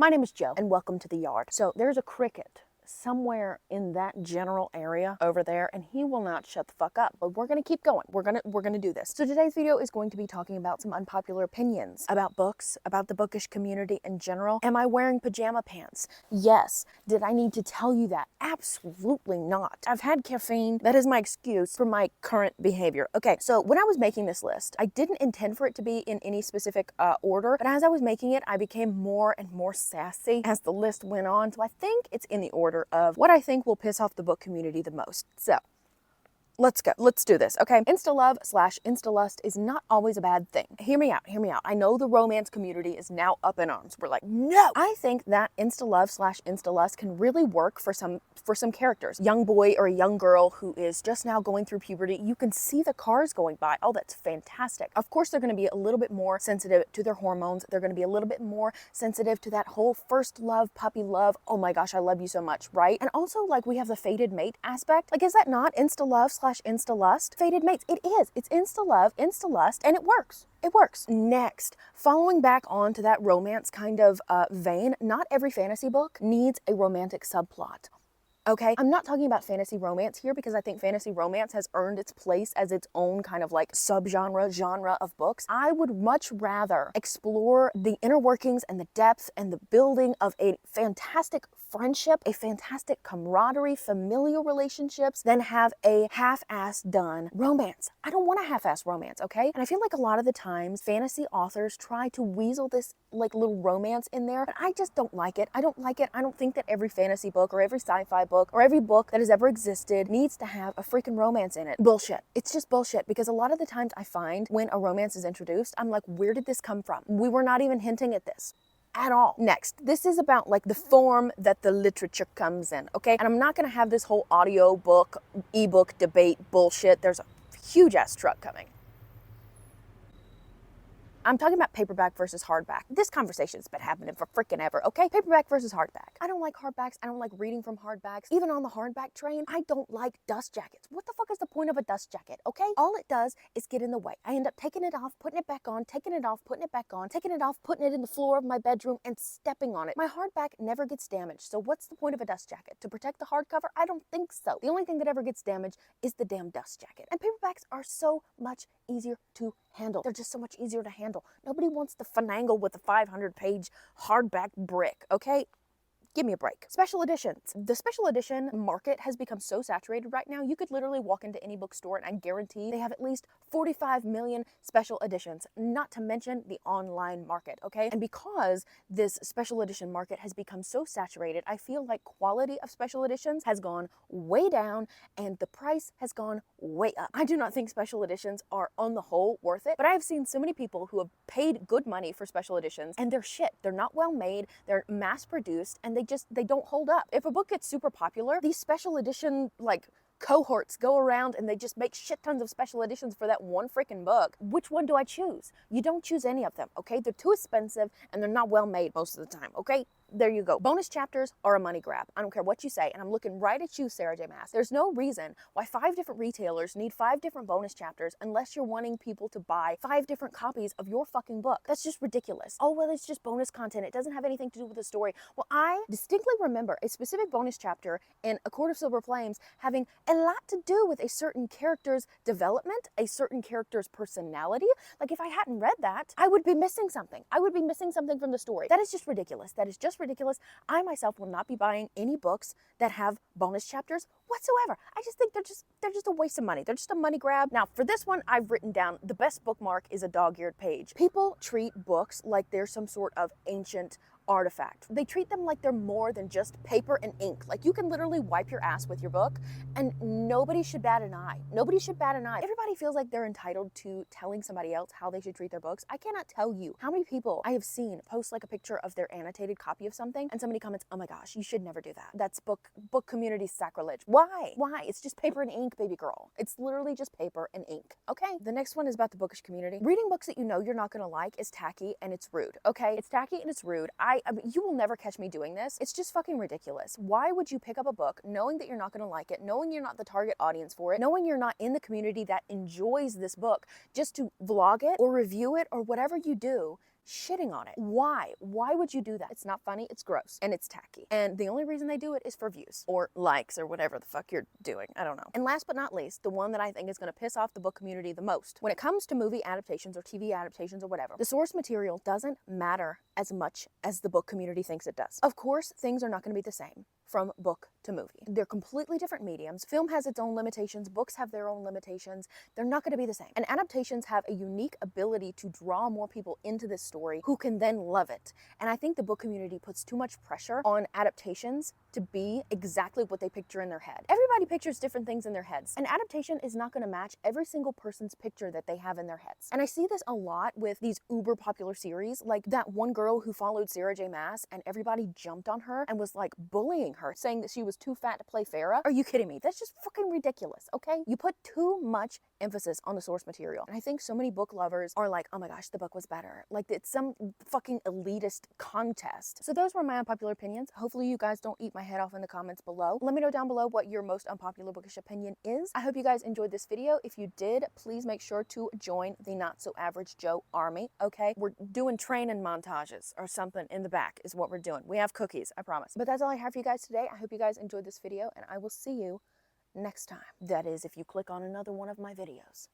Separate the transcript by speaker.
Speaker 1: My name is Joe, and welcome to the yard. So there's a cricket somewhere in that general area over there, and he will not shut the fuck up. But we're gonna keep going. We're gonna do this. So today's video is going to be talking about some unpopular opinions about books, about the bookish community in general. Am I wearing pajama pants? Yes. Did I need to tell you that? Absolutely not. I've had caffeine. That is my excuse for my current behavior. Okay, so when I was making this list, I didn't intend for it to be in any specific order, but as I was making it, I became more and more sassy as the list went on. So I think it's in the order of what I think will piss off the book community the most. So let's go. Let's do this, okay? Insta-love/insta-lust is not always a bad thing. Hear me out, hear me out. I know the romance community is now up in arms. We're like, no! I think that insta-love/insta-lust can really work for some characters. Young boy or a young girl who is just now going through puberty, you can see the cars going by. Oh, that's fantastic. Of course, they're gonna be a little bit more sensitive to their hormones. They're gonna be a little bit more sensitive to that whole first love, puppy love. Oh my gosh, I love you so much, right? And also, like, we have the fated mate aspect. Like, is that not insta-love/insta-lust? Fated mates, it is. It's insta-love, insta-lust, and it works. It works. Next, following back on to that romance kind of vein, not every fantasy book needs a romantic subplot. Okay, I'm not talking about fantasy romance here because I think fantasy romance has earned its place as its own kind of like genre of books. I would much rather explore the inner workings and the depth and the building of a fantastic friendship, a fantastic camaraderie, familial relationships, than have a half-ass done romance. I don't want a half-ass romance, okay? And I feel like a lot of the times fantasy authors try to weasel this like little romance in there, but I just don't like it. I don't like it. I don't think that every fantasy book or every sci-fi book or every book that has ever existed needs to have a freaking romance in it. Bullshit. It's just bullshit, because a lot of the times I find when a romance is introduced, I'm like, where did this come from? We were not even hinting at this at all. Next, this is about like the form that the literature comes in, okay? And I'm not gonna have this whole audio book, ebook debate bullshit. There's a huge ass truck coming. I'm talking about paperback versus hardback. This conversation's been happening for freaking ever, okay? Paperback versus hardback. I don't like hardbacks. I don't like reading from hardbacks. Even on the hardback train, I don't like dust jackets. What the fuck is the point of a dust jacket, okay? All it does is get in the way. I end up taking it off, putting it back on, taking it off, putting it back on, taking it off, putting it in the floor of my bedroom, and stepping on it. My hardback never gets damaged, so what's the point of a dust jacket? To protect the hardcover? I don't think so. The only thing that ever gets damaged is the damn dust jacket. And paperbacks are so much easier to handle. They're just so much easier to handle. Nobody wants to finagle with a 500-page hardback brick, okay? Give me a break. Special editions. The special edition market has become so saturated right now, you could literally walk into any bookstore and I guarantee they have at least 45 million special editions, not to mention the online market, okay? And because this special edition market has become so saturated, I feel like quality of special editions has gone way down and the price has gone way up. I do not think special editions are on the whole worth it, but I have seen so many people who have paid good money for special editions and they're shit. They're not well made, they're mass produced, and they don't hold up. If a book gets super popular, these special edition like cohorts go around and they just make shit tons of special editions for that one freaking book. Which one do I choose? You don't choose any of them, okay? They're too expensive and they're not well made most of the time, okay? There you go. Bonus chapters are a money grab. I don't care what you say, and I'm looking right at you, Sarah J. Maas. There's no reason why 5 different retailers need 5 different bonus chapters unless you're wanting people to buy 5 different copies of your fucking book. That's just ridiculous. Oh, well, it's just bonus content. It doesn't have anything to do with the story. Well, I distinctly remember a specific bonus chapter in A Court of Silver Flames having a lot to do with a certain character's development, a certain character's personality. Like, if I hadn't read that, I would be missing something. I would be missing something from the story. That is just ridiculous. That is just ridiculous. I myself will not be buying any books that have bonus chapters whatsoever. I just think they're just a waste of money. They're just a money grab. Now, for this one, I've written down the best bookmark is a dog-eared page. People treat books like they're some sort of ancient artifact. They treat them like they're more than just paper and ink. Like, you can literally wipe your ass with your book and nobody should bat an eye. Nobody should bat an eye. Everybody feels like they're entitled to telling somebody else how they should treat their books. I cannot tell you how many people I have seen post like a picture of their annotated copy of something and somebody comments, oh my gosh, you should never do that. That's book community sacrilege. Why? Why? It's just paper and ink, baby girl. It's literally just paper and ink. Okay? The next one is about the bookish community. Reading books that you know you're not gonna like is tacky and it's rude. Okay? It's tacky and it's rude. I mean, you will never catch me doing this. It's just fucking ridiculous. Why would you pick up a book knowing that you're not gonna like it, knowing you're not the target audience for it, knowing you're not in the community that enjoys this book, just to vlog it or review it or whatever you do shitting on it. Why? Why would you do that? It's not funny, it's gross, and it's tacky. And the only reason they do it is for views or likes or whatever the fuck you're doing. I don't know. And last but not least, the one that I think is going to piss off the book community the most. When it comes to movie adaptations or TV adaptations or whatever, the source material doesn't matter as much as the book community thinks it does. Of course, things are not going to be the same from book to movie. They're completely different mediums. Film has its own limitations. Books have their own limitations. They're not going to be the same. And adaptations have a unique ability to draw more people into this story who can then love it. And I think the book community puts too much pressure on adaptations to be exactly what they picture in their head. Everybody pictures different things in their heads. An adaptation is not going to match every single person's picture that they have in their heads. And I see this a lot with these uber popular series, like that one girl who followed Sarah J. Maas and everybody jumped on her and was like bullying her, saying that she was too fat to play Farrah. Are you kidding me? That's just fucking ridiculous, okay? You put too much emphasis on the source material. And I think so many book lovers are like, oh my gosh, the book was better. Like it's some fucking elitist contest. So those were my unpopular opinions. Hopefully you guys don't eat my head off in the comments below. Let me know down below what your most unpopular bookish opinion is. I hope you guys enjoyed this video. If you did, please make sure to join the NotSoAverageJo army, okay? We're doing training montages or something in the back is what we're doing. We have cookies, I promise. But that's all I have for you guys today. I hope you guys enjoyed this video and I will see you next time. That is, if you click on another one of my videos.